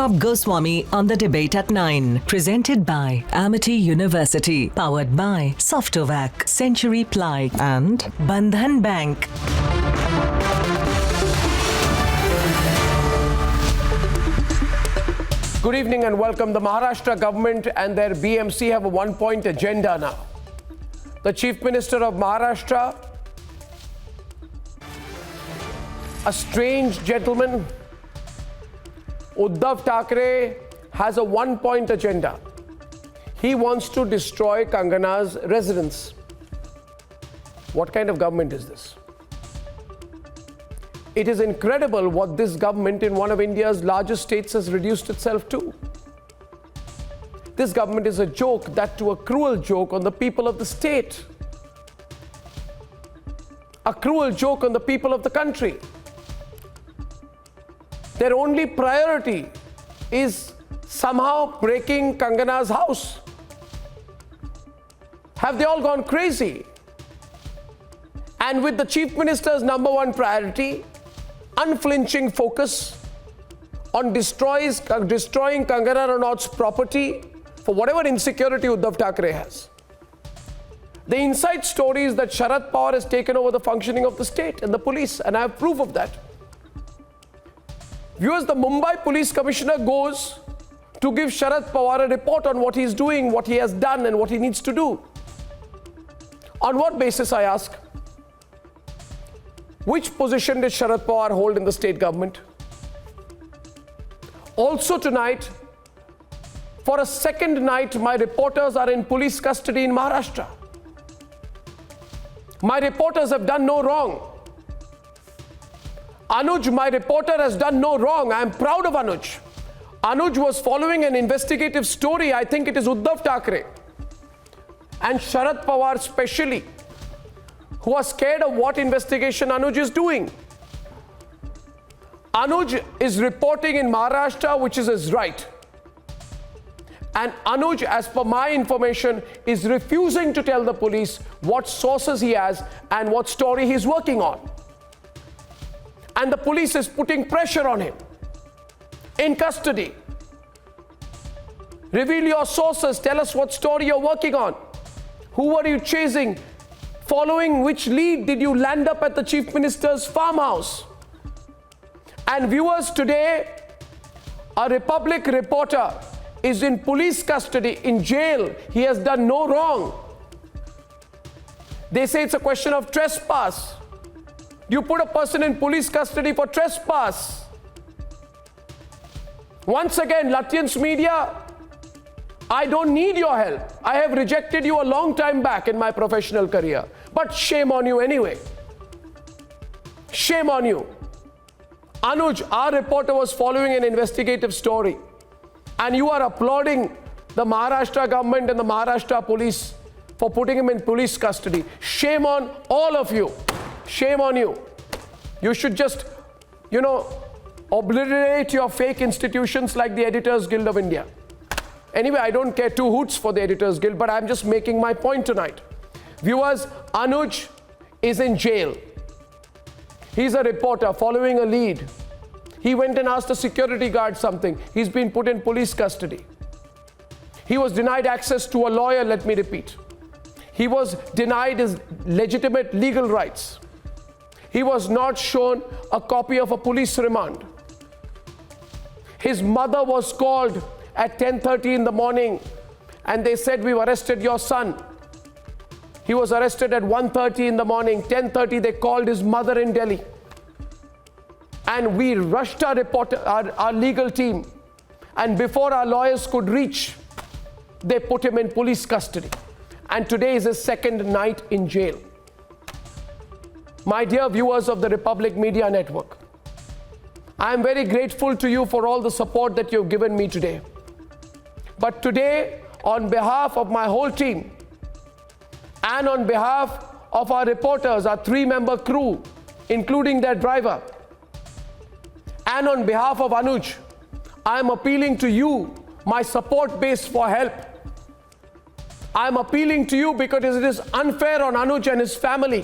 Shrab Goswami on the debate at 9. Presented by Amity University. Powered by Softovac, Century Ply and Bandhan Bank. Good evening and welcome. The Maharashtra government and their BMC have a one-point agenda now. The Chief Minister of Maharashtra, a strange gentleman, Uddhav Thackeray, has a one-point agenda. He wants to destroy Kangana's residence. What kind of government is this? It is incredible what this government in one of India's largest states has reduced itself to. This government is a joke, that too a cruel joke on the people of the state. A cruel joke on the people of the country. Their only priority is somehow breaking Kangana's house. Have they all gone crazy? And with the Chief Minister's number one priority, unflinching focus on destroying Kangana Ranaut's property for whatever insecurity Uddhav Thackeray has. The inside story is that Sharad Pawar has taken over the functioning of the state and the police, and I have proof of that. Viewers, the Mumbai Police Commissioner goes to give Sharad Pawar a report on what he's doing, what he has done, and what he needs to do. On what basis, I ask? Which position did Sharad Pawar hold in the state government? Also tonight, for a second night, my reporters are in police custody in Maharashtra. My reporters have done no wrong. Anuj, my reporter, has done no wrong. I am proud of Anuj. Anuj was following an investigative story. I think it is Uddhav Thackeray and Sharad Pawar specially, who are scared of what investigation Anuj is doing. Anuj is reporting in Maharashtra, which is his right. And Anuj, as per my information, is refusing to tell the police what sources he has and what story he's working on. And the police is putting pressure on him. In custody. Reveal your sources. Tell us what story you're working on. Who are you chasing? Following which lead did you land up at the Chief Minister's farmhouse? And viewers, today, a Republic reporter is in police custody, in jail. He has done no wrong. They say it's a question of trespass. You put a person in police custody for trespass. Once again, Lutyens Media, I don't need your help. I have rejected you a long time back in my professional career. But shame on you anyway. Shame on you. Anuj, our reporter, was following an investigative story. And you are applauding the Maharashtra government and the Maharashtra police for putting him in police custody. Shame on all of you. Shame on you. You should just, obliterate your fake institutions like the Editors Guild of India. Anyway, I don't care two hoots for the Editors Guild, but I'm just making my point tonight. Viewers, Anuj is in jail. He's a reporter following a lead. He went and asked a security guard something. He's been put in police custody. He was denied access to a lawyer, let me repeat. He was denied his legitimate legal rights. He was not shown a copy of a police remand. His mother was called at 10:30 in the morning and they said, "We've arrested your son." He was arrested at 1:30 in the morning. 10:30 they called his mother in Delhi. And we rushed our legal team. And before our lawyers could reach, they put him in police custody. And today is his second night in jail. My dear viewers of the Republic Media Network, I am very grateful to you for all the support that you've given me today. But today, on behalf of my whole team, and on behalf of our reporters, our 3-member crew, including their driver, and on behalf of Anuj, I am appealing to you, my support base, for help. I am appealing to you because it is unfair on Anuj and his family.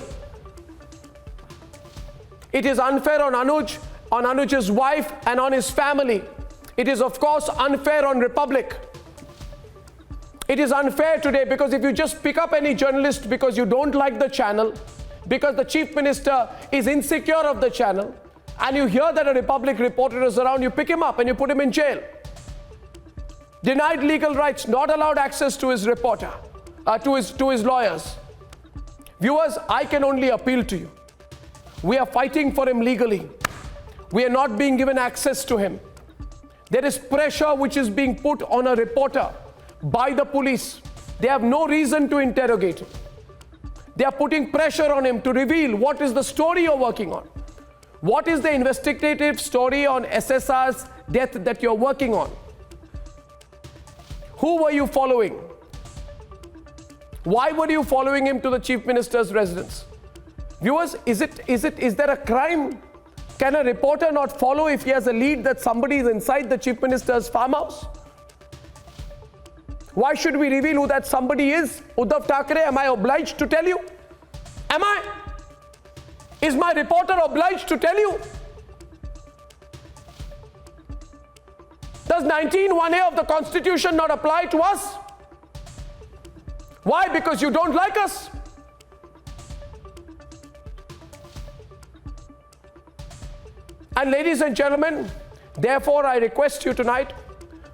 It is unfair on Anuj, on Anuj's wife and on his family. It is, of course, unfair on Republic. It is unfair today because if you just pick up any journalist because you don't like the channel, because the Chief Minister is insecure of the channel, and you hear that a Republic reporter is around, you pick him up and you put him in jail. Denied legal rights, not allowed access to his reporter, to his lawyers. Viewers, I can only appeal to you. We are fighting for him legally. We are not being given access to him. There is pressure which is being put on a reporter by the police. They have no reason to interrogate him. They are putting pressure on him to reveal what is the story you're working on. What is the investigative story on SSR's death that you're working on? Who were you following? Why were you following him to the Chief Minister's residence? Viewers, is there a crime? Can a reporter not follow if he has a lead that somebody is inside the Chief Minister's farmhouse? Why should we reveal who that somebody is? Uddhav Thackeray, am I obliged to tell you? Am I? Is my reporter obliged to tell you? Does 19(1)(a) of the Constitution not apply to us? Why? Because you don't like us? And ladies and gentlemen, therefore I request you tonight,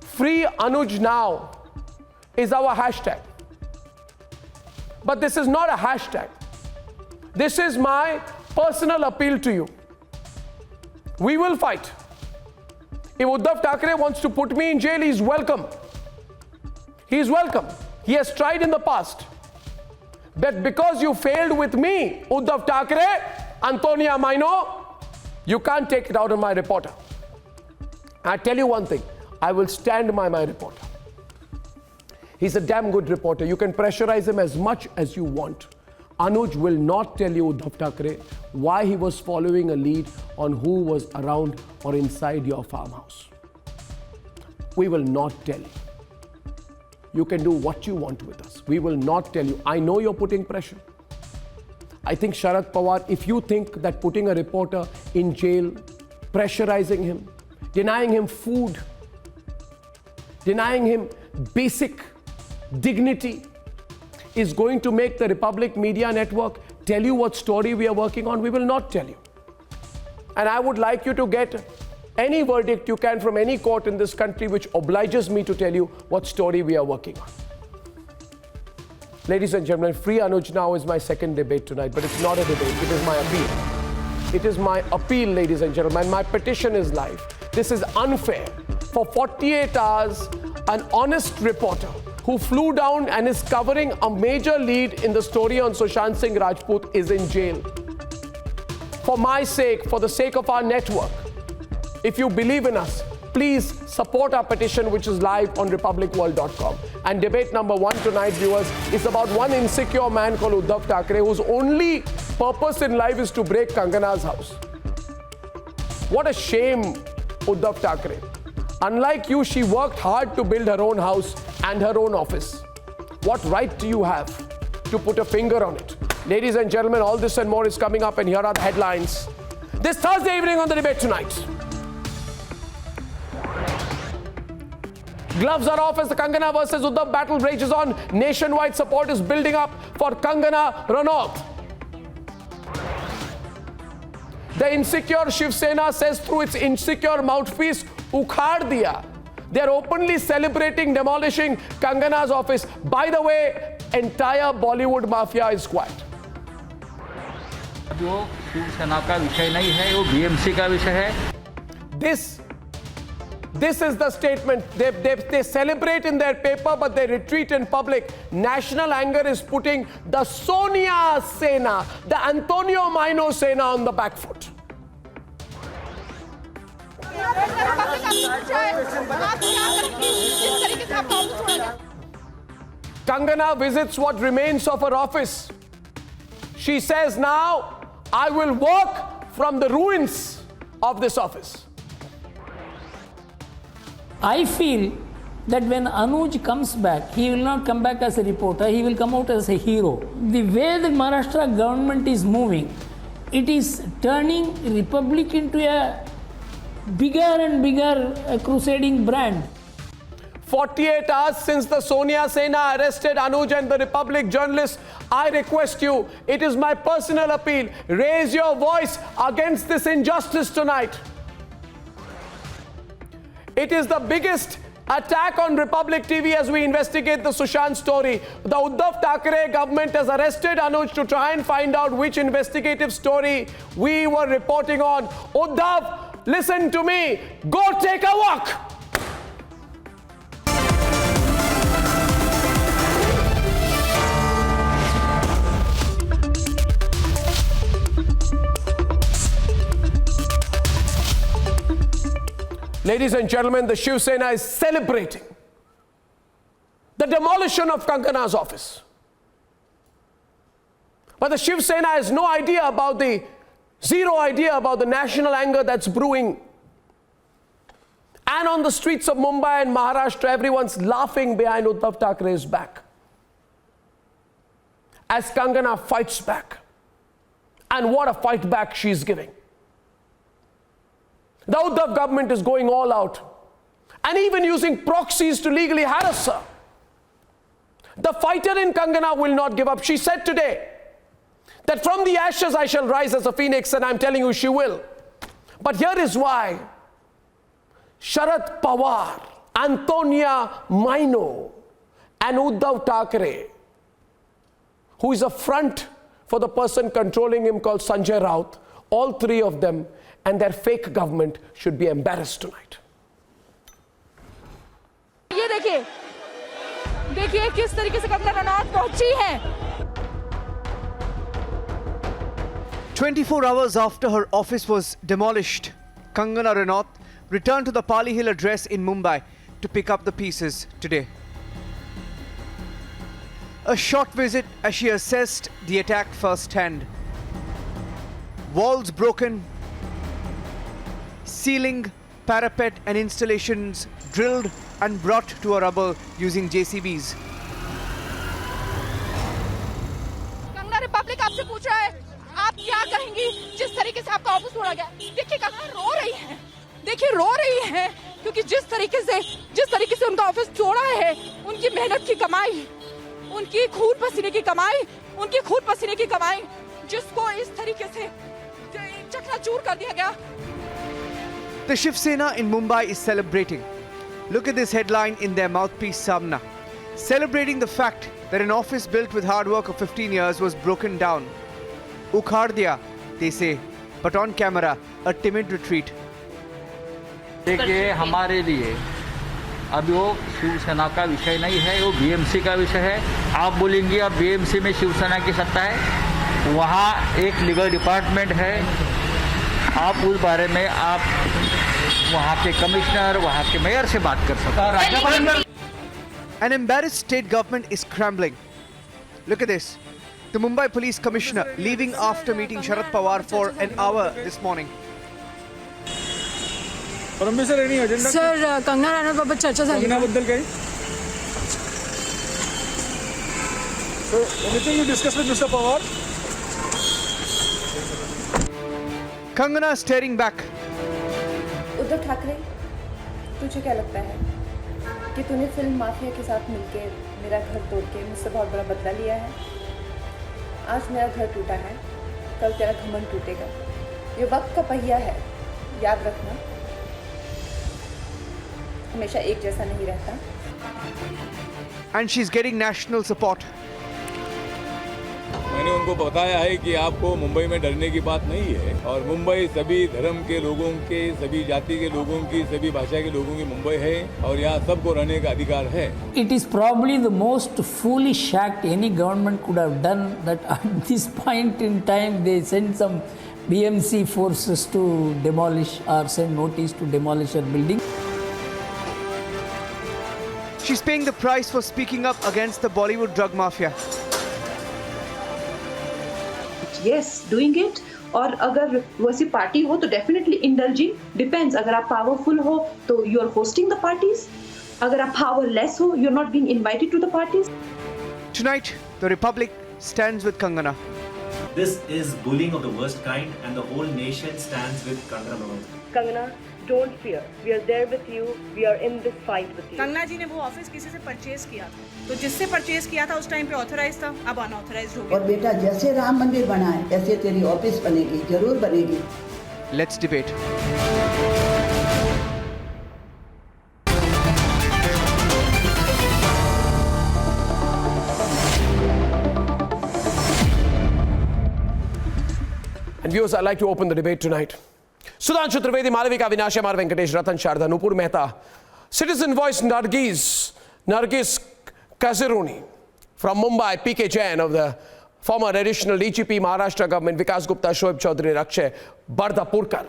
Free Anuj Now is our hashtag. But this is not a hashtag. This is my personal appeal to you. We will fight. If Uddhav Thackeray wants to put me in jail, he's welcome. He's welcome. He has tried in the past. But because you failed with me, Uddhav Thackeray, Antonia Maino, you can't take it out of my reporter. I tell you one thing, I will stand by my reporter. He's a damn good reporter. You can pressurize him as much as you want. Anuj will not tell you, Uddhav Thackeray, why he was following a lead on who was around or inside your farmhouse. We will not tell you. You can do what you want with us. We will not tell you. I know you're putting pressure. I think Sharad Pawar, if you think that putting a reporter in jail, pressurizing him, denying him food, denying him basic dignity is going to make the Republic Media Network tell you what story we are working on, we will not tell you. And I would like you to get any verdict you can from any court in this country which obliges me to tell you what story we are working on. Ladies and gentlemen, Free Anuj Now is my second debate tonight, but it's not a debate, it is my appeal. It is my appeal, ladies and gentlemen. My petition is live. This is unfair. For 48 hours, an honest reporter who flew down and is covering a major lead in the story on Sushant Singh Rajput is in jail. For my sake, for the sake of our network, if you believe in us, please support our petition, which is live on republicworld.com. And debate number one tonight, viewers, is about one insecure man called Uddhav Thackeray, whose only purpose in life is to break Kangana's house. What a shame, Uddhav Thackeray. Unlike you, she worked hard to build her own house and her own office. What right do you have to put a finger on it? Ladies and gentlemen, all this and more is coming up, and here are the headlines this Thursday evening on the Debate Tonight. Gloves are off as the Kangana versus Uddhav battle rages on. Nationwide support is building up for Kangana Ranaut. The insecure Shiv Sena says through its insecure mouthpiece, Ukhad diya. They are openly celebrating demolishing Kangana's office. By the way, entire Bollywood mafia is quiet. जो शिवसेना का विषय नहीं है, वो BMC का विषय है. This is the statement. They celebrate in their paper, but they retreat in public. National anger is putting the Sonia Sena, the Antonio Maino Sena on the back foot. Kangana visits what remains of her office. She says, now I will work from the ruins of this office. I feel that when Anuj comes back, he will not come back as a reporter, he will come out as a hero. The way the Maharashtra government is moving, it is turning Republic into a bigger and bigger crusading brand. 48 hours since the Sonia Sena arrested Anuj and the Republic journalists, I request you, it is my personal appeal, raise your voice against this injustice tonight. It is the biggest attack on Republic TV as we investigate the Sushant story. The Uddhav Thackeray government has arrested Anuj to try and find out which investigative story we were reporting on. Uddhav, listen to me. Go take a walk. Ladies and gentlemen, the Shiv Sena is celebrating the demolition of Kangana's office. But the Shiv Sena has zero idea about the national anger that's brewing. And on the streets of Mumbai and Maharashtra, everyone's laughing behind Uddhav Thackeray's back as Kangana fights back. And what a fight back she's giving. The Uddhav government is going all out and even using proxies to legally harass her. The fighter in Kangana will not give up. She said today that from the ashes I shall rise as a phoenix, and I'm telling you she will. But here is why Sharad Pawar, Antonia Maino and Uddhav Thackeray, who is a front for the person controlling him called Sanjay Raut, all three of them and their fake government should be embarrassed tonight. ये देखिए किस तरीके से कंगना रनौत पहुंची है. 24 hours after her office was demolished, Kangana Ranaut returned to the Pali Hill address in Mumbai to pick up the pieces today. A short visit as she assessed the attack firsthand. Walls broken, ceiling, parapet and installations drilled and brought to a rubble using JCBs. Kangana Republic आपसे पूछ रहा है, आप क्या कहेंगी जिस तरीके से आपका ऑफिस तोड़ा गया. देखिए कंगना रो रही हैं क्योंकि जिस तरीके से उनका ऑफिस तोड़ा है, उनकी मेहनत की कमाई, उनकी खून पसीने की कमाई जिसको इस तरीके से चकनाचूर कर दिया गया. The Shiv Sena in Mumbai is celebrating. Look at this headline in their mouthpiece Samna. Celebrating the fact that an office built with hard work of 15 years was broken down. Ukhad diya, they say, but on camera, a timid retreat. देखिए, हमारे लिए अब वो शिवसेना का विषय नहीं है, वो बीएमसी का विषय है. आप बोलेंगे अब बीएमसी में शिवसेना की सत्ता है, वहाँ एक लीगल डिपार्टमेंट है. आप उस बारे में आप वहाँ के कमिश्नर, वहाँ के मेयर से बात कर सकते हैं. An embarrassed state government is scrambling. Look at this. The Mumbai Police Commissioner leaving after meeting Sharad Pawar for an hour this morning. Sir Kangana Ranaut बाबत चर्चा झाली. कंगनाबद्दल काही So anything you discuss with Mr. Pawar? Kangana staring back. Uddhav Thackeray, तुझे क्या लगता है कि तूने फिल्म माफिया के साथ मिलके मेरा घर तोड़ के मुझसे बहुत बड़ा बदला लिया है? आज मेरा घर टूटा है, कल तेरा घमंड टूटेगा. ये वक्त का पहिया है, याद रखना. हमेशा एक जैसा नहीं रहता. And she's getting national support. मैंने उनको बताया है कि आपको मुंबई में डरने की बात नहीं है और मुंबई सभी धर्म के लोगों के, सभी जाति के लोगों की, सभी भाषा के लोगों की मुंबई है और यहाँ सबको रहने का अधिकार है. It is probably the most foolish act any government could have done, that at this point in time they send some BMC forces to demolish or send notice to demolish a building. She's paying the price for speaking up against the Bollywood drug mafia. Yes, doing it. और अगर वैसी party हो तो definitely indulging. Depends. अगर आप powerful हो तो you are hosting the parties. अगर आप पावरलेस हो, you are not being invited to the parties. Tonight, the Republic stands with Kangana. This is bullying of the worst kind and the whole nation stands with Kangana Ranaut. Kangana, Don't fear. We are there with you. We are in this fight with you. Kangana ji ने वो office किसी से purchase किया था, तो जिससे purchase किया था उस टाइम पे ऑथराइज था, अब अनऑथराइज्ड हो गया। और बेटा जैसे राम मंदिर बना है ऐसे तेरी ऑफिस बनेगी, जरूर बनेगी। Let's debate. And viewers, I'd like to open the debate tonight. Sudhanshu Trivedi, Malavika Vinasha, Mar Venkatesh, Ratan Sharda, Nupur Mehta, Citizen Voice Nargis Kaziruni from Mumbai, PK Jain of the former additional DGP Maharashtra government, Vikas Gupta, Shoaib Chaudhary, Akshay Bardapurkar.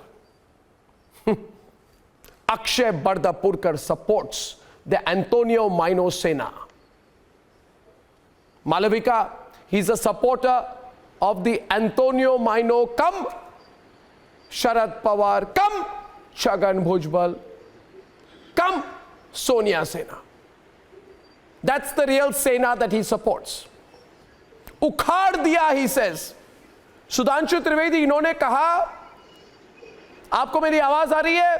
Akshay Bardapurkar supports the Antonio Maino Sena. Malavika, he's a supporter of the Antonio Maino come Sharad Pawar come Chhagan Bhujbal come Sonia Sena. That's the real Sena that he supports. उखाड़ दिया, he says. Sudhanshu Trivedi, इन्होंने कहा, आपको मेरी आवाज आ रही है?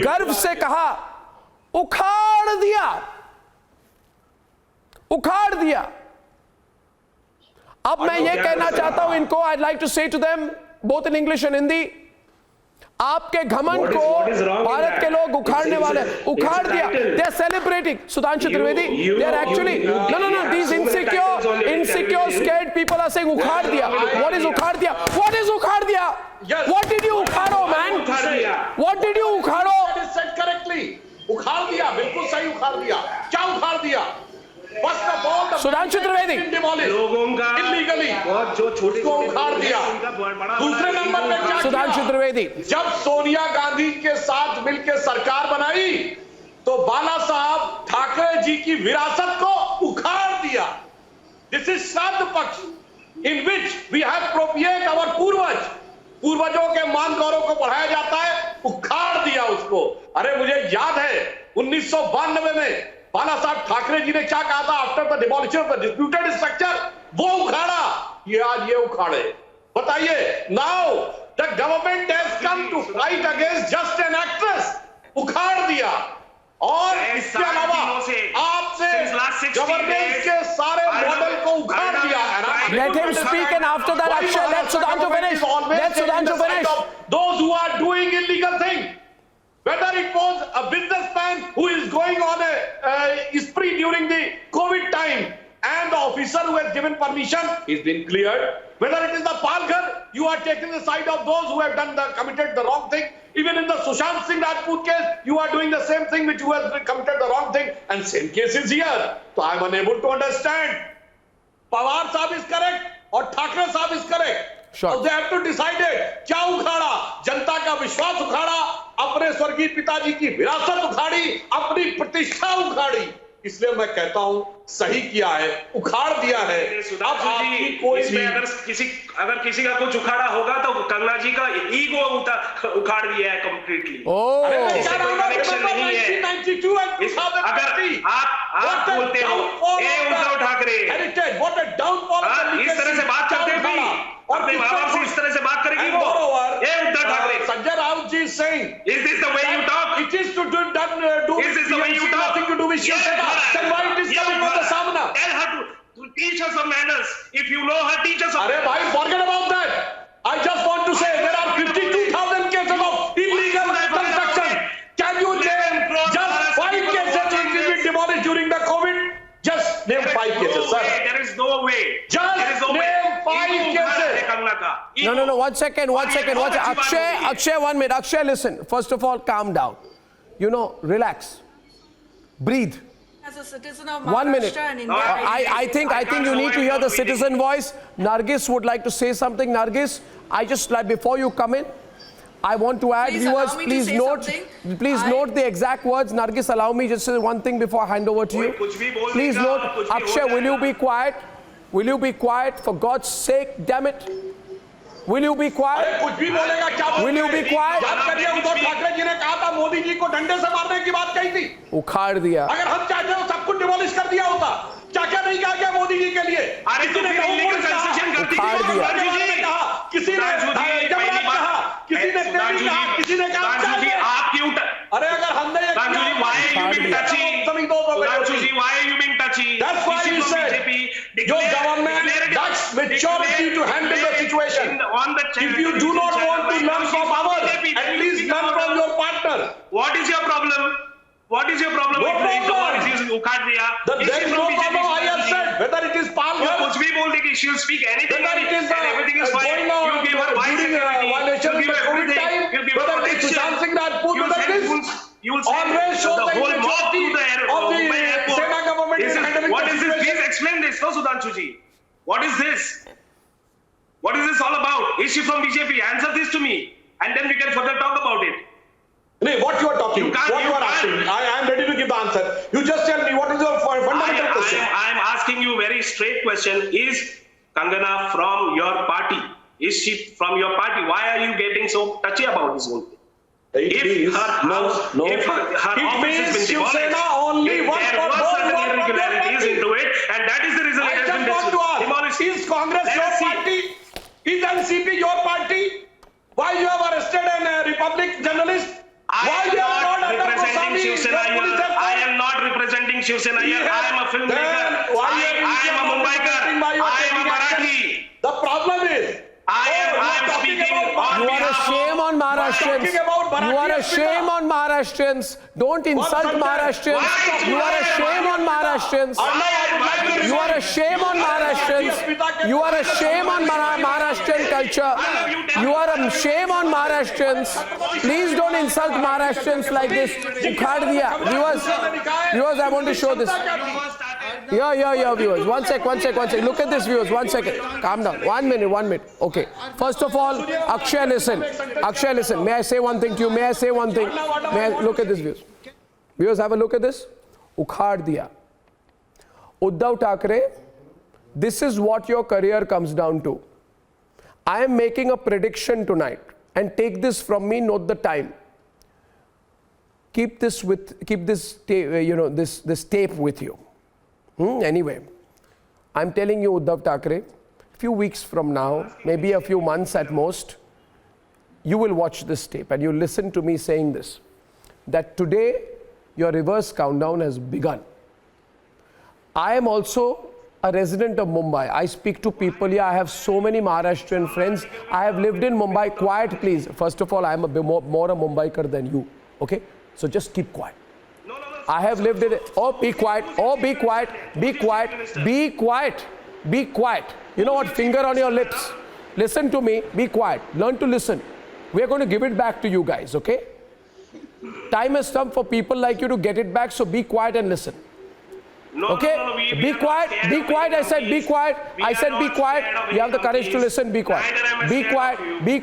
गर्व से कहा, उखाड़ दिया, उखाड़ दिया। अब मैं ये कहना चाहता हूं इनको, I'd like to say to them both in English and Hindi, आपके घमंड को भारत के लोग उखाड़ने वाले, उखाड़ दिया। They are celebrating. Sudhanshu Trivedi, they are actually no. These insecure, scared people are saying उखाड़ दिया. What is उखाड़ दिया? What is उखाड़ दिया? What did you उखाड़ो, man? What did you उखाड़ो? That is said correctly. उखाड़ दिया, बिल्कुल सही उखाड़ दिया। क्या उखाड़ दिया? First of all, the Sudhanshu Trivedi, लोगों का illegally जो छोटे को उखाड़ दिया। दूसरे नंबर पे क्या किया? Sudhanshu Trivedi, जब सोनिया गांधी के साथ मिलकर सरकार बनाई तो बाला साहब ठाकरे जी की विरासत को उखाड़ दिया। This is श्राद्ध पक्ष in which we have propitiate our पूर्वजों के मान गौरव को बढ़ाया जाता है, उखाड़ दिया उसको। अरे मुझे याद है 1992 में बाला साहब ठाकरे जी ने क्या कहा था? After the demolition of the disputed structure, वो उखाड़ा, ये आज ये उखाड़े। बताइए, now the government has come to fight against just an actress, उखाड़ दिया। और इसके अलावा आपने गवर्नेंस के सारे मॉडल को उखाड़ दिया। Let him speak and after that Akshay, let Sudhanshu finish. Let Sudhanshu finish. Those who are doing illegal things, whether it was a businessman who is going on a spree during the COVID time and the officer who has given permission is been cleared. Whether it is the Palghar, you are taking the side of those who have committed the wrong thing. Even in the Sushant Singh Rajput case, you are doing the same thing which who has committed the wrong thing, and same case is here. So I am unable to understand. Pawar Sahab is correct or Thakre Sahab is correct. Sure. So they have to decide it. क्या उखाड़ा? जनता का विश्वास उखाड़ा, अपने स्वर्गीय पिताजी की विरासत उखाड़ी, अपनी प्रतिष्ठा उखाड़ी। इसलिए मैं कहता हूं सही किया है, उखाड़ दिया है। अब आपकी कोई भी अगर किसी का कुछ उखाड़ा होगा तो कंगना जी का ईगो उखाड़ दिया है कंप्लीटली। इससे कोई कनेक्शन नहीं है। अगर आप बोलते हो ए उद्धव ठाकरे, इस तरह से बात करते हैं अपने माँ बाप से, इस तरह से बात करेगी वो ए उद्धव ठाकरे। संजय राउत जी saying, is this the way you talk? It is to do is this the way you talk? Nothing to do with then why it is coming from the Samna? Tell her to teach us some manners. If you know her, teach us some manners. Bhai, forget about that. I just want to say there are 52,000 cases of illegal construction. Can you name just 5 cases which will be demolished during the COVID? Just name 5 cases, sir. There is no way. Just name 5 cases. No, 1 second. Akshay, 1 minute. Akshay, listen. First of all, calm down. Relax. Breathe. As a citizen of 1 minute. Maharashtra and India, I think you need to hear the citizen voice. Nargis would like to say something. Nargis, I just like before you come in, I want to add, Please viewers, allow me to say something. note the exact words. Nargis, allow me just say one thing before I hand over to you. Please note. Akshay, will you be quiet? Will you be quiet? For God's sake, damn it. Will you be quiet? कुछ भी बोलेगा क्या? Will you be quiet? याद करिए उद्धव ठाकरे जी ने कहा था मोदी जी को डंडे से मारने की बात कही थी। उखाड़ दिया। अगर हम चाहते हो सब कुछ डिमोलिश कर दिया होता, क्या नहीं कहा गया मोदी जी के लिए? अरे तो फिर इलीगल कंस्ट्रक्शन कर दी। उखाड़ दिया। किसी ने यमराज कहा, किसी ने तेरी कहा, किसी ने कहा आपकी why are you being touchy? Sudhanshu ji, why are you being touchy? That's why Issue you from said BJP, your government lacks maturity to handle the situation. If you do not want to learn from others, at least learn from your partner. What is your problem? What is your problem? No problem. उखाड़ दिया. There is no problem. I have said whether it is Palghar, कुछ भी बोल देगी, she'll speak anything whether it is and everything is fine. going on You give her wise during security, violation you give of COVID everything, time, you give her whether it is protection. Sushant Singh Rajput, You whether it is will send always show the the whole mob majority to the of the Mumbai airport. Sena government is handling What the is this? situation. Please explain this, no, Sudhanshu ji. What is this? What is this all about? Is she from BJP? Answer this to me, and then we can further talk about it. No, what you are talking, what you are asking, I am ready to give the answer. You just tell me what is your fundamental question. I am asking you very straight question. Is Kangana from your party? Is she from your party? Why are you getting so touchy about this whole thing? If her house, if her office has been demolished, there was certain irregularities into it, and that is the reason it has been demolished. Is Congress your party? Is NCP your party? Why you have arrested a Republic journalist? I am not representing Shiv Sena here. I am not representing Shiv Sena here. I am a filmmaker. I am a Mumbaiker. I am a Marathi. The problem is, I am speaking on You are a shame on Maharashtrians. You are a shame on Maharashtrians. Don't insult Maharashtrians. You are a shame on Maharashtrians. You are a shame on Maharashtrians. You are a shame on Maharashtrian culture. You are a shame on Maharashtrians. Please don't insult Maharashtrians like this. Ukhad diya. Viewers, I want to show this. Yeah, viewers. One sec. Look at this, viewers. 1 second. Calm down. 1 minute. Okay. First of all, Akshay, listen. May I say one thing to you? Look at this, viewers. Viewers, have a look at this. Ukhad diya. Uddhav Thackeray, this is what your career comes down to. I am making a prediction tonight, and take this from me, note the time. Keep this tape with you. Anyway, I'm telling you, Uddhav Thackeray, a few weeks from now, maybe a few months at most, you will watch this tape and you listen to me saying this, that today your reverse countdown has begun. I am also a resident of Mumbai. I speak to people here. I have so many Maharashtrian friends. I have lived in Mumbai. Quiet, please. First of all, I am more a Mumbaiker than you. Okay? So just keep quiet. I have lived in it. Oh, be quiet. Be quiet. You know what? Finger on your lips. Listen to me. Be quiet. Learn to listen. We are going to give it back to you guys, okay? Time has come for people like you to get it back, so be quiet and listen. Okay? Be quiet. I said be quiet. You have the courage to listen. Be quiet. Be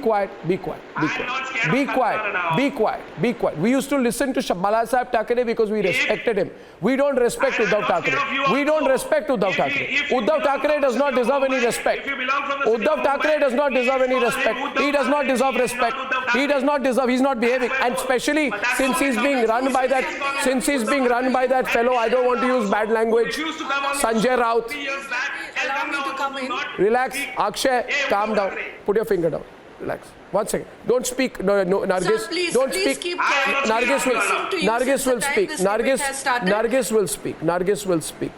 quiet. We used to listen to Bala Saheb Thackeray because we respected him. We don't respect Uddhav Thackeray. Uddhav Thackeray does not deserve any respect. He does not deserve respect. He's not behaving. And especially since he's being run by that fellow, I don't want to use bad language, Sanjay Raut. Allow me to come in. Relax. Akshay, calm down. Put your finger down. Relax. 1 second. Don't speak. No, Nargis. Sir, please, don't please speak. keep quiet. Nargis will speak. Nargis will speak.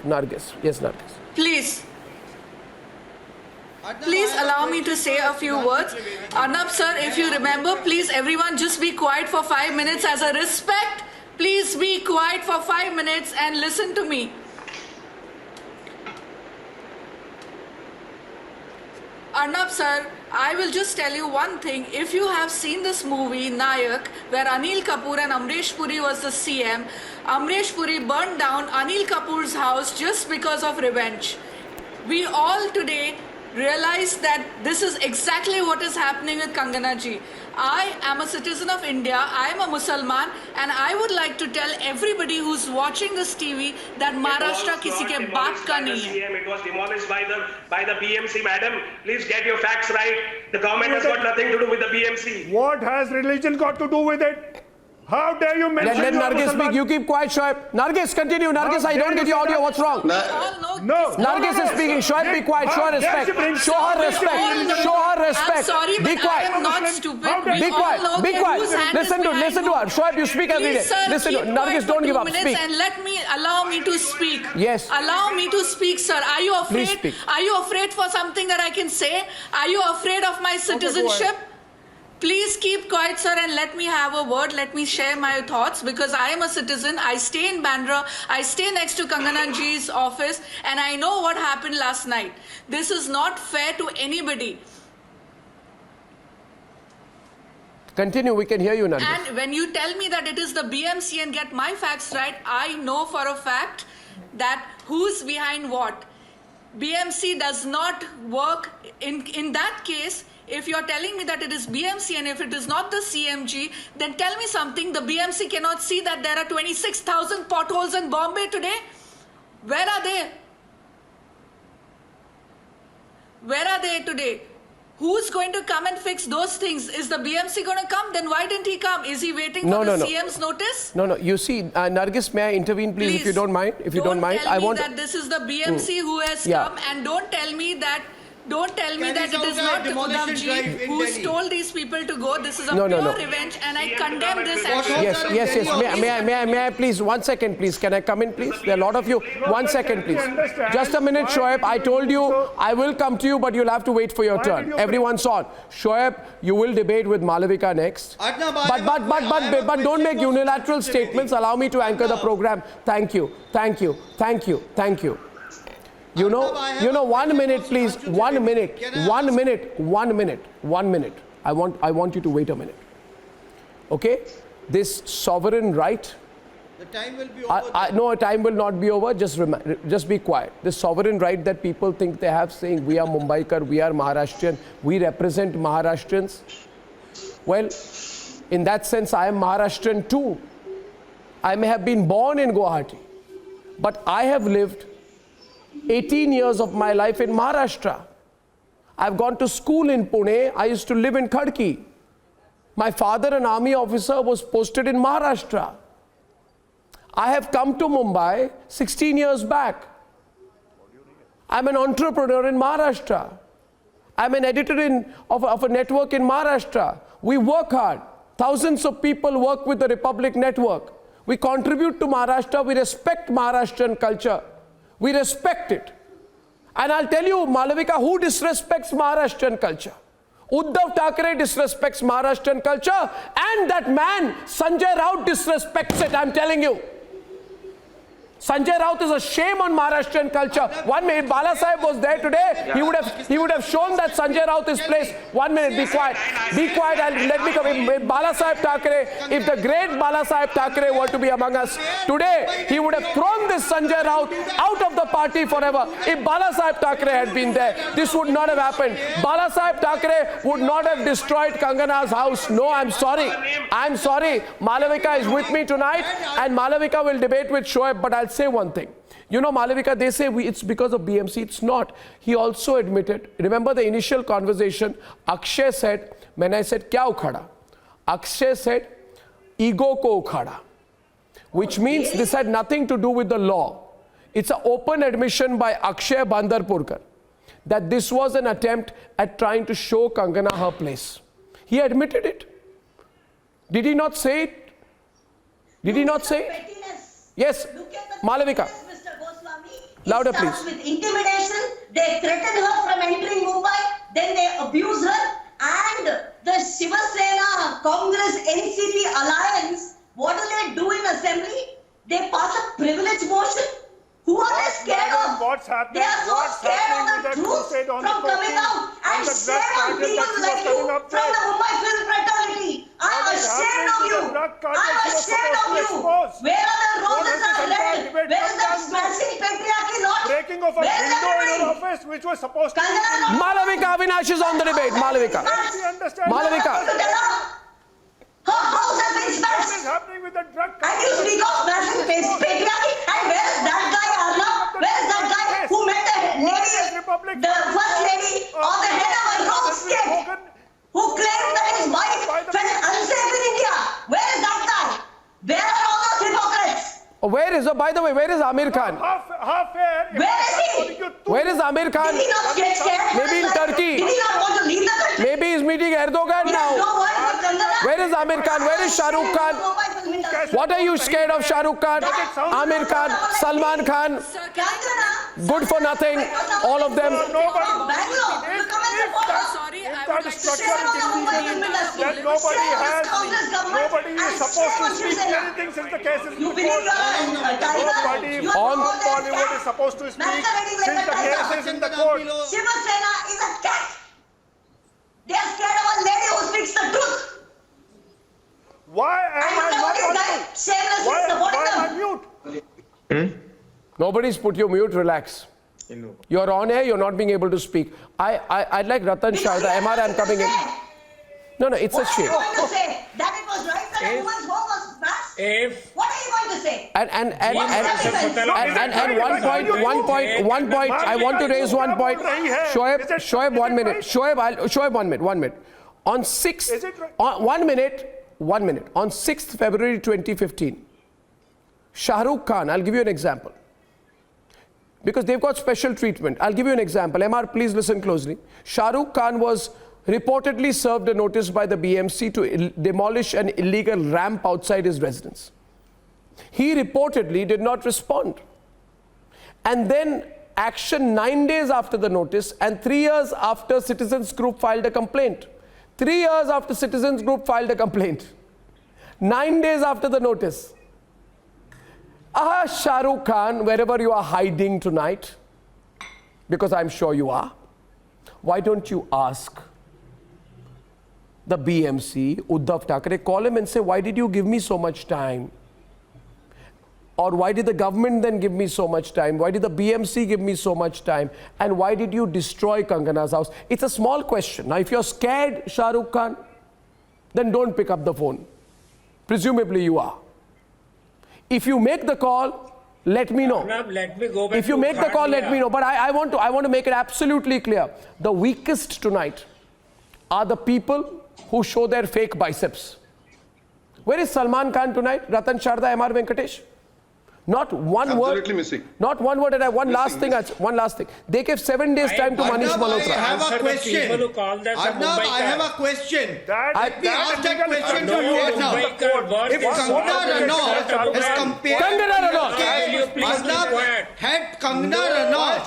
Yes, Nargis. Please allow me to say a few words. Arnab sir, if you remember, please everyone just be quiet for 5 minutes as a respect. Please be quiet for 5 minutes and listen to me. Arnab sir, I will just tell you one thing. If you have seen this movie, Nayak, where Anil Kapoor and Amresh Puri was the CM, Amresh Puri burned down Anil Kapoor's house just because of revenge. We all today realize that this is exactly what is happening with Kangana ji. I am a citizen of India, I am a Mussalman, and I would like to tell everybody who's watching this TV that Maharashtra kisi ke baat ka nahi hai. It was demolished by the BMC, madam. Please get your facts right. The government has got nothing to do with the BMC. What has religion got to do with it? How dare you mention Let Nargis speak. You keep quiet, Shoaib. Nargis, continue. Nargis, I don't get your audio. What's wrong? No. Nargis is speaking. Shoaib, be quiet. Show her respect. Show her respect. Show her respect. I'm sorry, be but quiet. I am not stupid. Be quiet. Be quiet. Listen to her. Shoaib, you speak every day. Please, sir, Listen to her. keep Nargis, quiet don't for give 2 up. minutes Speak. and allow me to speak. Yes. Allow me to speak, sir. Are you Please afraid? speak. Are you afraid for something that I can say? Are you afraid of my citizenship? Please keep quiet, sir, and let me have a word. Let me share my thoughts, because I am a citizen. I stay in Bandra. I stay next to Kangana ji's office, and I know what happened last night. This is not fair to anybody. Continue. We can hear you, Nargis. And when you tell me that it is the BMC and get my facts right, I know for a fact that who's behind what. BMC does not work in that case. If you're telling me that it is BMC and if it is not the CMG, then tell me something. The BMC cannot see that there are 26,000 potholes in Bombay today. Where are they? Where are they today? Who's going to come and fix those things? Is the BMC going to come? Then why didn't he come? Is he waiting for the CM's notice? No. You see, Nargis, may I intervene, please, if you don't mind? If you don't mind, I want that this is the BMC who has come, and don't tell me that. Don't tell me that it is not Uddhav ji who's told these people to go. This is a pure revenge, and I condemn this action. Yes. May I please, 1 second, please. Can I come in, please? There are a lot of you. 1 second, please. Just a minute, Shoaib. I told you I will come to you, but you'll have to wait for your turn. Everyone's on. Shoaib, you will debate with Malavika next. But don't make unilateral statements. Allow me to anchor the program. Thank you. You know, 1 minute, please. 1 minute. I want you to wait a minute. Okay? This sovereign right. The time will be over. No, time will not be over. Just be quiet. This sovereign right that people think they have, saying we are Mumbaikar, we are Maharashtrian, we represent Maharashtrians. Well, in that sense, I am Maharashtrian too. I may have been born in Guwahati, but I have lived 18 years of my life in Maharashtra. I've gone to school in Pune. I used to live in Khadki. My father, an army officer, was posted in Maharashtra. I have come to Mumbai 16 years back. I'm an entrepreneur in Maharashtra. I'm an editor of a network in Maharashtra. We work hard. Thousands of people work with the Republic Network. We contribute to Maharashtra. We respect Maharashtrian culture. We respect it. And I'll tell you, Malavika, who disrespects Maharashtrian culture? Uddhav Thackeray disrespects Maharashtrian culture, and that man, Sanjay Raut, disrespects it, I'm telling you. Sanjay Raut is a shame on Maharashtrian culture. 1 minute, Bala Sahib was there today. He would have shown that Sanjay Raut is placed. 1 minute, be quiet. Be quiet and let me come. If Bala Sahib Thackeray, if the great Bala Sahib Thackeray were to be among us today, he would have thrown this Sanjay Raut out of the party forever. If Bala Sahib Thackeray had been there, this would not have happened. Bala Sahib Thackeray would not have destroyed Kangana's house. No, I'm sorry. I'm sorry. Malavika is with me tonight, and Malavika will debate with Shoaib, but I'll say one thing. You know, Malavika, they say it's because of BMC. It's not. He also admitted, remember the initial conversation, Akshay said, when I said, kya ukhada? Akshay said, ego ko ukhada. Which means this had nothing to do with the law. It's an open admission by Akshay Bandarpurkar that this was an attempt at trying to show Kangana her place. He admitted it. Did he not say it? Did he not say it? Yes, Malavika. Louder, please. With intimidation, they threatened her from entering Mumbai, then they abused her, and the Shiva Sena Congress NCP alliance, what do they do in assembly? They pass a privilege motion. Who are they scared of? They are so scared of the truth from coming out, and shame on people like you from the Mumbai Film Fraternity. I'm ashamed of you. I'm ashamed of you. Where are the roses are red? Where is that smashing patriarchy not? Breaking of a window in your office, which was supposed to be... Malavika, Avinash is on the debate. Malavika. Malavika. Her house has been smashed. What is happening with the drug? And you speak of smashing patriarchy. And where is that guy, Arnab? Where is that guy who met the lady, the first lady on the head of a road state, who claimed that his wife felt unsafe in India? Where is that guy? is, by the way, where is Amir Khan? Half air. Where is he? Where is Amir Khan? Did he not get scared? Maybe in Turkey. Did he not want to leave the country? Maybe he's meeting Erdogan He has no now. word for Kangana. Where is Amir Khan? Where is Shah Rukh Khan? What are you scared of, Shah Rukh Khan, Amir Khan, Salman Khan? Kangana. Good for nothing, all of them. Bangalore. You come and support us. Sorry, I That would like to structure say is that nobody is supposed to speak anything since the case is You in believe court. you are a tiger? Nobody You are On more than a Bollywood cat. is supposed to speak Masquerading like since a the tiger. case is in the court. Shiva Sena is a cat. They are scared of a lady who speaks the truth. Why am I not on mute? Shamelessly Why supporting am I them. mute? Nobody's put you mute, relax. You're on air, you're not being able to speak. I'd like Ratan Sharda, MR, I'm coming in. No, it's a What are you shame. going to say? That it was right that a woman's home was smashed? What are you going to say? And one point, I want to raise one point. Shoaib, 1 minute. Shoaib, 1 minute. On 6th, 1 minute. On 6th February 2015, Shah Rukh Khan, I'll give you an example. Because they've got special treatment. I'll give you an example. MR, please listen closely. Shah Rukh Khan was reportedly served a notice by the BMC to demolish an illegal ramp outside his residence. He reportedly did not respond. And then action 9 days after the notice and 3 years after Citizens Group filed a complaint. 3 years after Citizens Group filed a complaint. 9 days after the notice. Shah Rukh Khan, wherever you are hiding tonight, because I'm sure you are, why don't you ask the BMC, Uddhav Thackeray, call him and say, why did you give me so much time? Or why did the government then give me so much time? Why did the BMC give me so much time? And why did you destroy Kangana's house? It's a small question. Now, if you're scared, Shah Rukh Khan, then don't pick up the phone. Presumably you are. If you make the call, let me know. Let me go back. If you make the call, let me know. But I want to make it absolutely clear. The weakest tonight are the people who show their fake biceps. Where is Salman Khan tonight? Ratan Sharda, MR Venkatesh? Not one word. Absolutely missing. Not one word. And one last thing. They gave 7 days time to Manish Malhotra. I have a question. Arnab, I have a question. Let me ask that question to you now. If Kangana Ranaut has compared... Arnab, had Kangana Ranaut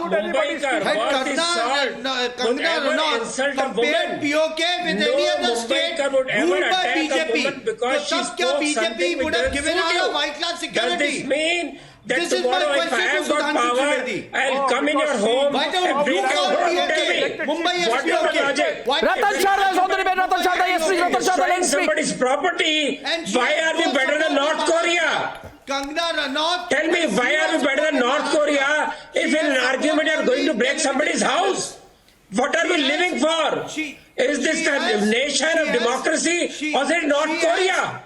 compared POK with any other state ruled by BJP, तो तब क्या BJP would have given her a high-class security? That tomorrow if I have got power, I'll come in your home and bring out whatever project. Ratan Sharda is on the debate. Ratan Sharda, yes please. Ratan Sharda, let me speak. Somebody's property. Why are we better than North Korea? Kangana Ranaut. Tell me, why are we better than North Korea if in an argument you are going to break somebody's house? What are we living for? Is this the nation of democracy or is it North Korea?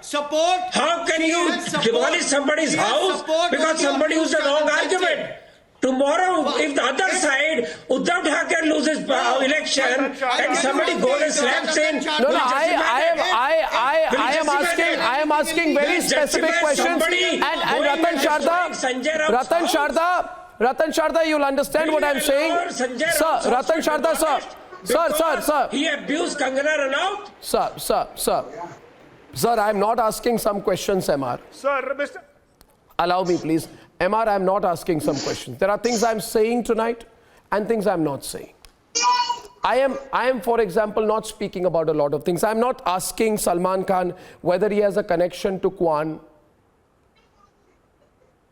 How can you demolish somebody's house because somebody used a wrong argument? Tomorrow, if the other side, Uddhav Thackeray loses election and somebody goes and slaps in... No, I am asking very specific questions. And Ratan Sharda, you'll understand what I'm saying. Sir, Ratan Sharda, sir. Sir. He abused Kangana Ranaut? Sir, I'm not asking some questions, MR. Sir, Mr. Allow me, please. MR, I'm not asking some questions. There are things I'm saying tonight and things I'm not saying. I am, for example, not speaking about a lot of things. I'm not asking Salman Khan whether he has a connection to Kwan.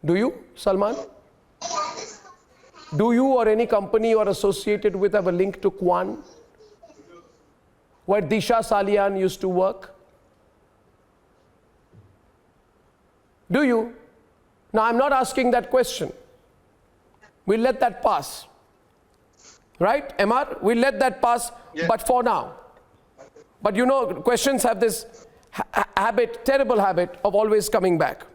Do you, Salman? Do you or any company you are associated with have a link to Kwan, where Disha Salian used to work? Do you? Now, I'm not asking that question. We'll let that pass. Right, MR? We'll let that pass, but for now. But you know, questions have this terrible habit of always coming back.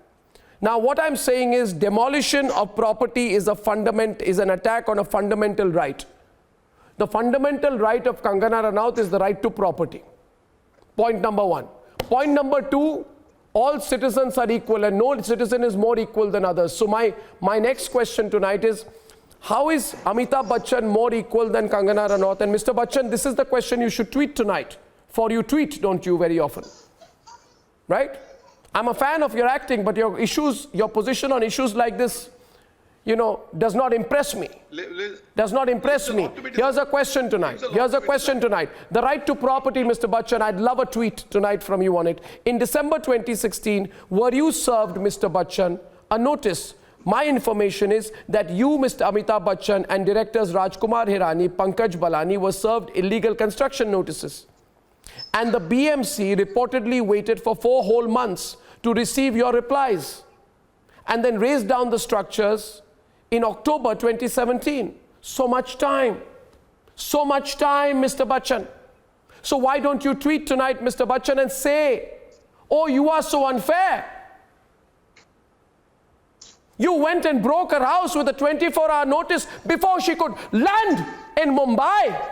Now, what I'm saying is demolition of property is an attack on a fundamental right. The fundamental right of Kangana Ranaut is the right to property. Point number one. Point number two, all citizens are equal and no citizen is more equal than others. So my next question tonight is, how is Amitabh Bachchan more equal than Kangana Ranaut? And Mr. Bachchan, this is the question you should tweet tonight. For you tweet, don't you, very often? Right? I'm a fan of your acting, but your issues, your position on issues like this, you know, does not impress me. Does not impress me. Here's a question tonight. Here's a question tonight. The right to property, Mr. Bachchan, I'd love a tweet tonight from you on it. In December 2016, were you served, Mr. Bachchan, a notice? My information is that you, Mr. Amitabh Bachchan, and directors Rajkumar Hirani, Pankaj Balani were served illegal construction notices. And the BMC reportedly waited for 4 whole months to receive your replies and then raised down the structures in October 2017. So much time. So much time, Mr. Bachchan. So why don't you tweet tonight, Mr. Bachchan, and say, oh, you are so unfair. You went and broke her house with a 24-hour notice before she could land in Mumbai.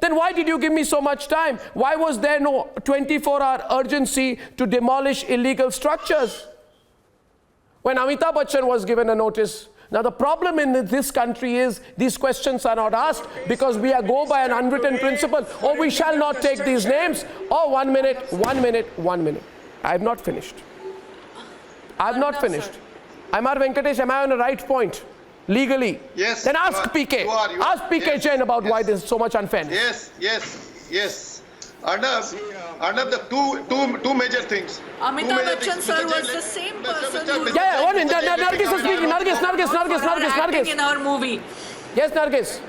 Then why did you give me so much time? Why was there no 24-hour urgency to demolish illegal structures when Amitabh Bachchan was given a notice? Now the problem in this country is these questions are not asked because we go by an unwritten principle. Oh, we shall not take these names. Oh, 1 minute, 1 minute, 1 minute. I have not finished. I have not finished. Amar Venkatesh, am I on the right point? Legally. Yes. Then ask PK. Ask PK Jain about why there's so much unfairness. Yes. Arnab, the two major things. Amitabh Bachchan sir was the same person who Nargis is speaking. Nargis. in our movie. Yes, Nargis.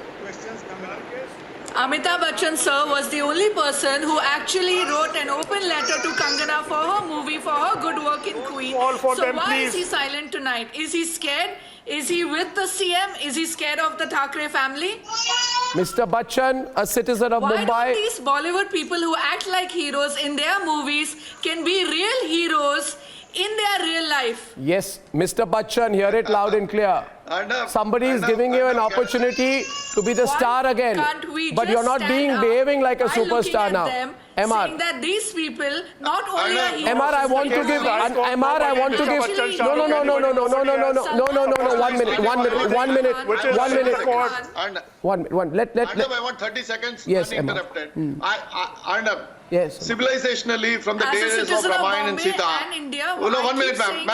Amitabh Bachchan sir was the only person who actually wrote an open letter to Kangana for her movie, for her good work in Queen. So why is he silent tonight? Is he scared? Is he with the CM? Is he scared of the Thackeray family? Mr. Bachchan, a citizen of Mumbai. Why don't these Bollywood people who act like heroes in their movies can be real heroes in their real life? Yes, Mr. Bachchan, hear it loud and clear. Somebody is giving you an opportunity to be the star again, but you're not behaving like a superstar now. MR. Saying that these people not only are heroes. MR, I want to give. MR, I want to give. No. 1 minute. Let. I want 30 seconds yes, uninterrupted. Arnab. Yes. Civilizationally, from the days of Ramayana and Sita. India, 1 minute, ma'am.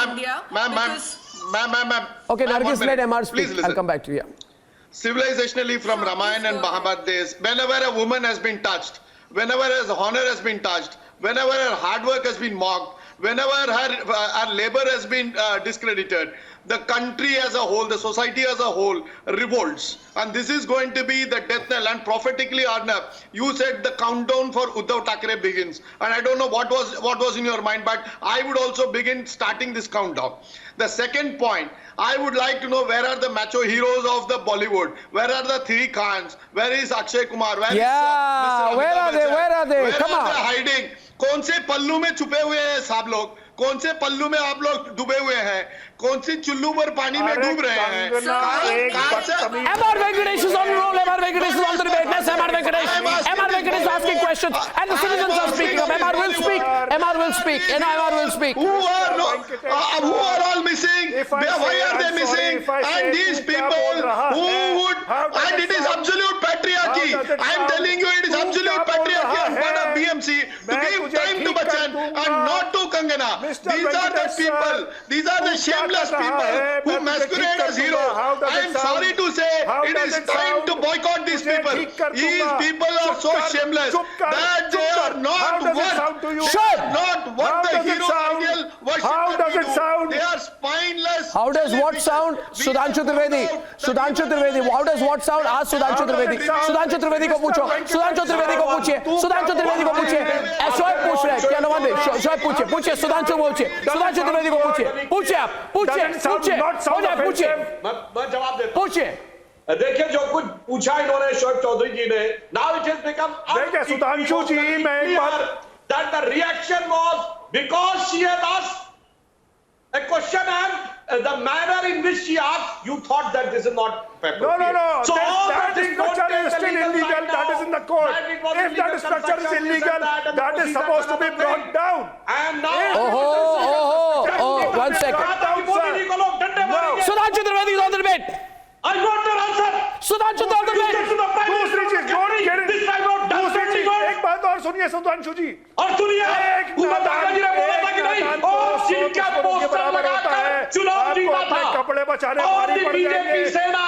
Okay, Nargis, let MR speak. I'll come back to you. Civilizationally, from Ramayana and Mahabharata days, whenever a woman has been touched, whenever her honor has been touched, whenever her hard work has been mocked, whenever her labor has been discredited, the country as a whole, the society as a whole revolts. And this is going to be the death knell. And prophetically, Arnab, you said the countdown for Uddhav Thackeray begins. And I don't know what was in your mind, but I would also begin starting this countdown. The second point, I would like to know where are the macho heroes of the Bollywood? Where are the three Khans? Where is Akshay Kumar? Where is Mr. Where are they? Where Come on. are they hiding? कौन से पल्लू में छुपे हुए हैं सब लोग? कौन से पल्लू में आप लोग डूबे हुए हैं? कौन सी चुल्लू पर पानी में डूब रहे हैं? MR Venkatesh is on the roll. MR Venkatesh is on the debate. Yes, MR Venkatesh. MR Venkatesh is asking questions, and the citizens are speaking up. MR will speak. MR will speak. And MR will speak. Who are all missing? Why are they missing? And these people who would, and it is absolute patriarchy. I am telling you, it is absolute patriarchy on part of BMC to give time to Bachchan and not to Kangana. These are the people. These are the shameless people who masquerade as heroes. I am sorry to say, it is time to boycott these people. These people are so shameless that they are not worth the hero ideal worship. How does it sound? They are spineless. How does what sound? Sudhanshu Trivedi. How does what sound? Ask Sudhanshu Trivedi. Sudhanshu Trivedi को पूछो. Sudhanshu Trivedi को पूछिए. Sudhanshu Trivedi को पूछिए. शोएब पूछ रहे हैं. क्या नाम है? शोएब पूछिए. Sudhanshu पूछिए. Sudhanshu Trivedi को पूछिए आप. पूछिए. मैं जवाब देता हूं. पूछिए. देखिए जो कुछ पूछा इन्होंने शोएब चौधरी जी ने. Now it has become देखिए सुधांशु जी मैं एक बात that the reaction was because she had asked A question and the manner in which she asked, you thought that this is not appropriate. No. So all that the things structure don't is take still the legal illegal. side That now. is in the court. That it was If that illegal structure is construction, illegal, and that is proceed, supposed to be that's brought another down. And now, one second. Sudhanshu Trivedi is on the debate. I got your answer. Sudhanshu is on the debate. दूसरी चीज एक बात और सुनिए सुधांशु जी, और सुनिए, काका जी ने बोला था कि नहीं, और जिनका पोस्टर लगाकर चुनाव जीता था, कपड़े बचाने और भारी पड़ बीजेपी सेना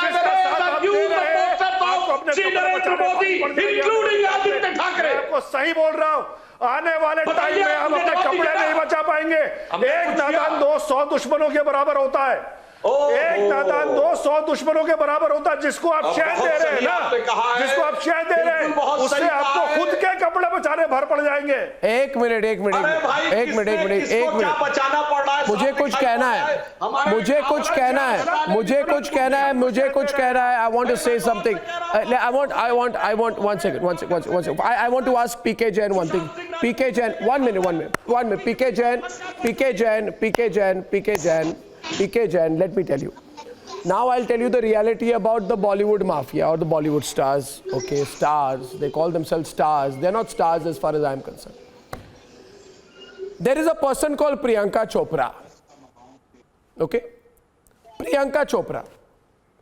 नरेंद्र मोदी इंक्लूडिंग आदित्य ठाकरे। आपको सही बोल रहा हूँ, आने वाले टाइम में हम अपने कपड़े नहीं बचा पाएंगे। एक नादान दोस्त 100 दुश्मनों के बराबर होता है। एक नादान दोस्त 100 दुश्मनों के बराबर होता है। जिसको आप शह दे रहे हैं ना, जिसको आप शह दे रहे हैं, उससे आपको खुद के कपड़े बचाने भर पड़ जाएंगे। एक मिनट बचाना पड़ रहा है, मुझे कुछ कहना है। I want to say something. I want one second. I want to ask PK Jain one thing. PK Jain, one minute. PK Jain, let me tell you. Now I'll tell you the reality about the Bollywood mafia or the Bollywood stars. Okay, stars. They call themselves stars. They're not stars as far as I'm concerned. There is a person called Priyanka Chopra. Okay? Priyanka Chopra.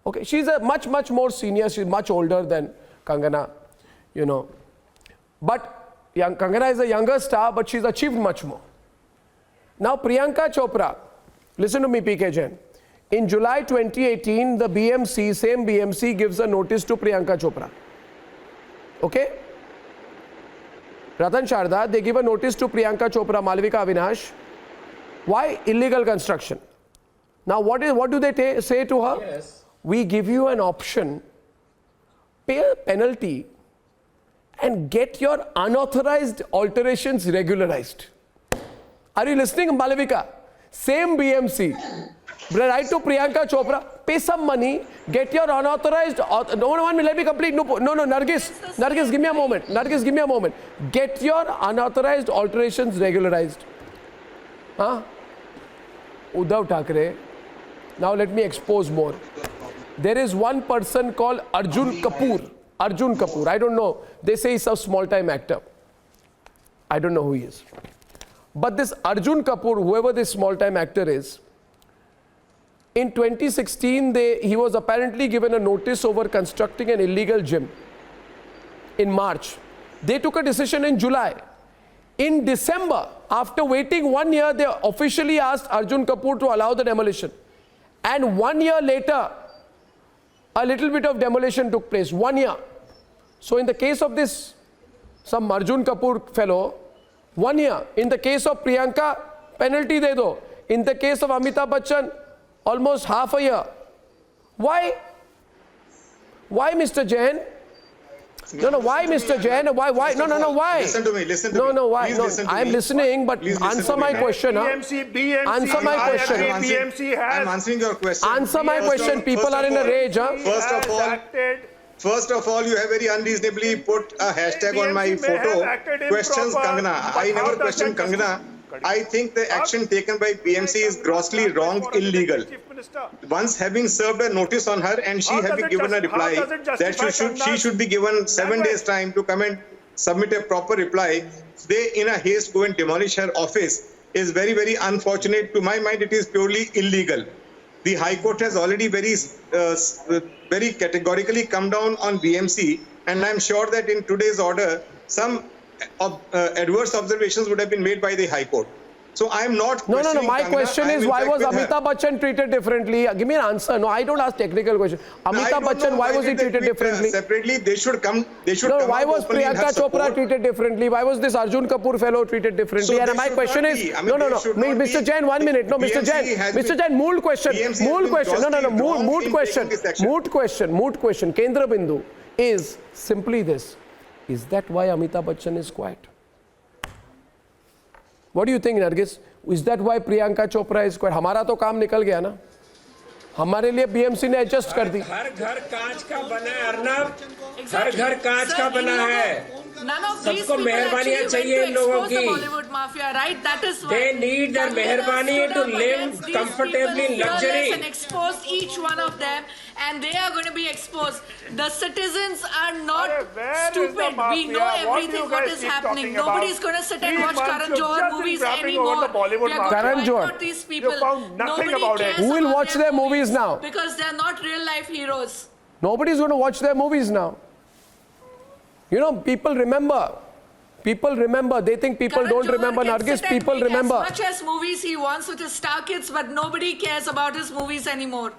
Okay, she's a much more senior. She's much older than Kangana, you know. But Kangana is a younger star, but she's achieved much more. Now Priyanka Chopra, listen to me, PK Jain. In July 2018, the BMC, same BMC, gives a notice to Priyanka Chopra. Okay? Ratan Sharda, they give a notice to Priyanka Chopra, Malvika Avinash. Why? Illegal construction. Now what do they say to her? Yes. We give you an option, pay a penalty and get your unauthorized alterations regularized. Are you listening, Malvika? Same BMC. Write to Priyanka Chopra, pay some money, get your unauthorized, let me complete. No, Nargis, give me a moment. Get your unauthorized alterations regularized. Huh? Uddhav Thackeray. Now let me expose more. There is one person called Arjun Kapoor. I don't know. They say he's a small-time actor. I don't know who he is. But this Arjun Kapoor, whoever this small-time actor is, in 2016, he was apparently given a notice over constructing an illegal gym. In March. They took a decision in July. In December, after waiting 1 year, they officially asked Arjun Kapoor to allow the demolition. And 1 year later, a little bit of demolition took place. 1 year. So in the case of this, some Arjun Kapoor fellow, 1 year. In the case of Priyanka, penalty de do. In the case of Amitabh Bachchan, almost half a year. Why? Why, Mr. Jain? Why, Mr. Jain? Why? Why? Listen to me. Why? I'm listening, but answer my question. BMC, answer my question. I'm answering your question. Answer my question. People are in a rage. First of all, you have very unreasonably put a hashtag on my photo. Questions Kangana. I never questioned Kangana. I think the action taken by BMC is grossly wrong, illegal. Once having served a notice on her and she having given a reply, that she should be given 7 days time to come and submit a proper reply. They in a haste go and demolish her office is very, very unfortunate. To my mind, it is purely illegal. The High Court has already very categorically come down on BMC, and I'm sure that in today's order, some adverse observations would have been made by the High Court. So I am not. No. My question is, why was Amitabh Bachchan treated differently? Give me an answer. No, I don't ask technical questions. Amitabh Bachchan, why was he treated differently? Separately, they should come. Why was Priyanka Chopra treated differently? Why was this Arjun Kapoor fellow treated differently? So and my question is, Mr. Jain, 1 minute. No, Mr. Jain, mood question. Mood question. Kendra Bindu is simply this. Is that why Amitabh Bachchan is quiet? What do you think, Nargis? Is that why Priyanka Chopra is quiet? हमारा तो काम निकल गया ना. हमारे लिए BMC ने adjust कर दी. हर घर कांच का बना है अर्नब. हर घर कांच का बना है. None of these सबको people मेहरबानियां actually चाहिए went इन to लोगों expose the की. Bollywood mafia, right? That is why They need their meherbani to live comfortably in luxury. and expose each one of them, and they are going to be exposed. The citizens are not stupid. We know everything what is happening. Nobody's going to sit and watch Karan Johar movies anymore. We are going to Karan Johar. boycott these people. nothing Nobody about it. cares Who will about watch their movies now? Because they are not real life heroes. Nobody's going to watch their movies now. You know, people remember. People remember. They think people Karan don't Johar remember can Nargis. sit and People make remember. as much as movies he wants with his star kids, but nobody cares about his movies anymore.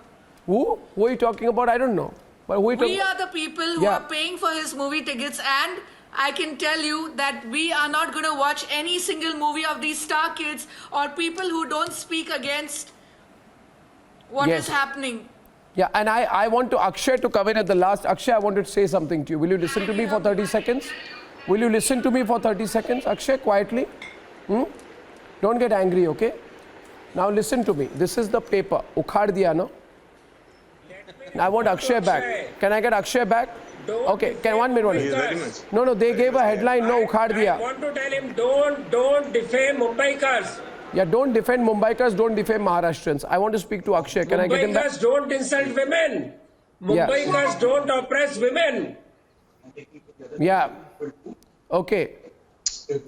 Who? Who are you talking about? I don't know. But who are you talking We are the people who Yeah. are paying for his movie tickets, and I can tell you that we are not going to watch any single movie of these star kids or people who don't speak against what is Yes. happening. Yeah, and I want to Akshay to come in at the last. Akshay, I wanted to say something to you. Will you listen to me for 30 seconds? Will you listen to me for 30 seconds, Akshay, quietly? Don't get angry, okay? Now listen to me. This is the paper. Ukhad diya, no? I want Akshay back. Can I get Akshay back? Okay, can 1 minute? 1 He is very minute. much. No, they gave a headline, no, ukhad I diya. want to tell him, don't defame Mumbaikars. Yeah, don't defend Mumbaikars, don't defame Maharashtrians. I want to speak to Akshay. Can I get him back? Mumbaikars don't insult women. Yeah. Mumbaikars don't oppress women. Yeah. Okay.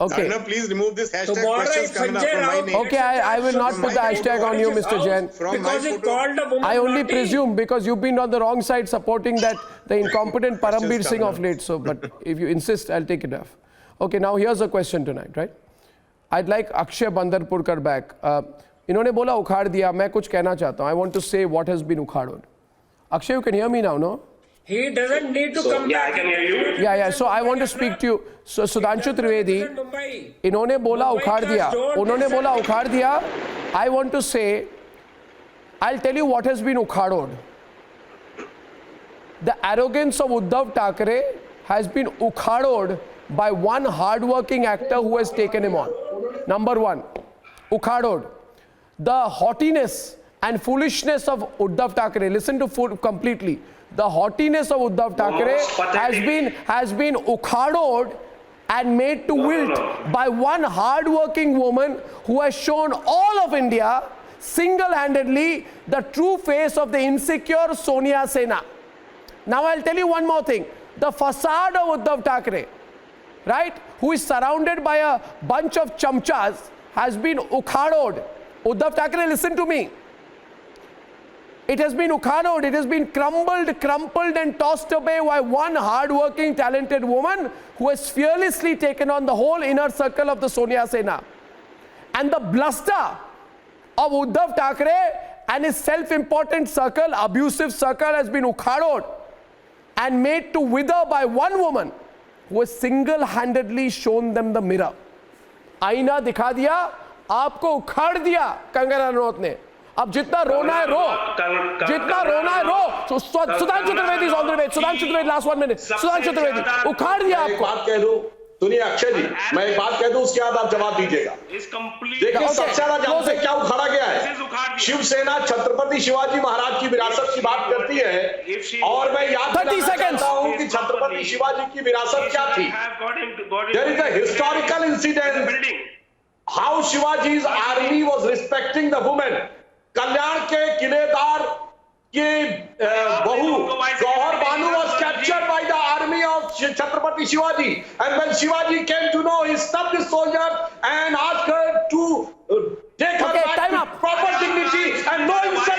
Okay. Kangana, please remove this hashtag Tomorrow questions, if Kangana, Sanjay from my Rao name. Okay, I will not put the hashtag on you, Mr. Jain. From my Because he photo. called a woman I only naughty. presume because you've been on the wrong side supporting that the incompetent Parambir Singh of late. So, but if you insist, I'll take it off. Okay, now here's a question tonight, right? I'd like Akshay Bandarpurkar back. इन्होंने बोला उखाड़ दिया. मैं कुछ कहना चाहता हूँ. I want to say what has been ukhaaded. Akshay, you can hear me now, no? He doesn't need to come Yeah, I back. can hear you. Yeah. So I want to speak to you. So Sudhanshu Trivedi, Mumbai. इन्होंने बोला Mumbai उखाड़ दिया. cars don't उन्होंने listen. बोला उखाड़ दिया. I want to say, I'll tell you what has been ukhaadod. The arrogance of Uddhav Thackeray has been ukhaadod by one hard-working actor who has taken him on. Number one, ukhaadod. The haughtiness and foolishness of Uddhav Thackeray. Listen to completely. The haughtiness of Uddhav Thackeray has been ukhaadod and made to wilt by one hard-working woman who has shown all of India single-handedly the true face of the insecure Sonia Sena. Now I'll tell you one more thing. The facade of Uddhav Thackeray, right, who is surrounded by a bunch of chamchas, has been ukhaadod. Uddhav Thackeray, listen to me. It has been ukhaadod. It has been crumpled and tossed away by one hard-working, talented woman who has fearlessly taken on the whole inner circle of the Sonia Sena. And the bluster of Uddhav Thackeray and his self-important circle, abusive circle, has been ukhaadod and made to wither by one woman who has single-handedly shown them the mirror. आईना दिखा दिया, आपको उखाड़ दिया कंगना रनौत ने. अब जितना रोना है रो, जितना रोना है रो. Sudhanshu Trivedi is on the way. Sudhanshu Trivedi, last 1 minute. Sudhanshu Trivedi, उखाड़ दिया आपको. बात कह दूं, सुनिए अक्षय जी, मैं एक बात कह दूं, उसके बाद आप जवाब दीजिएगा. देखिए सबसे ज्यादा जानते क्या उखाड़ा गया है? शिवसेना छत्रपति शिवाजी महाराज की विरासत की बात करती है और मैं याद दिलाना चाहता हूं कि छत्रपति शिवाजी की विरासत क्या थी. There is a historical incident how Shivaji's army was respecting the women. कल्याण के किलेदार की बहू गौहर बानु was captured by the army of Chhatrapati Shivaji, and when Shivaji came to know, he stopped the soldier and asked her to take her back to proper dignity and no insult.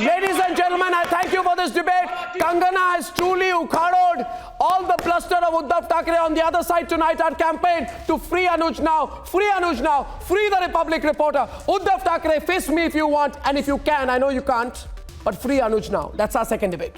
Ladies and gentlemen, I thank you for this debate. Kangana has truly ukhaadod all the bluster of Uddhav Thackeray. On the other side tonight, our campaign to free Anuj now, free Anuj now, free the Republic reporter. Uddhav Thackeray, face me if you want, and if you can, I know you can't, but free Anuj now. That's our second debate.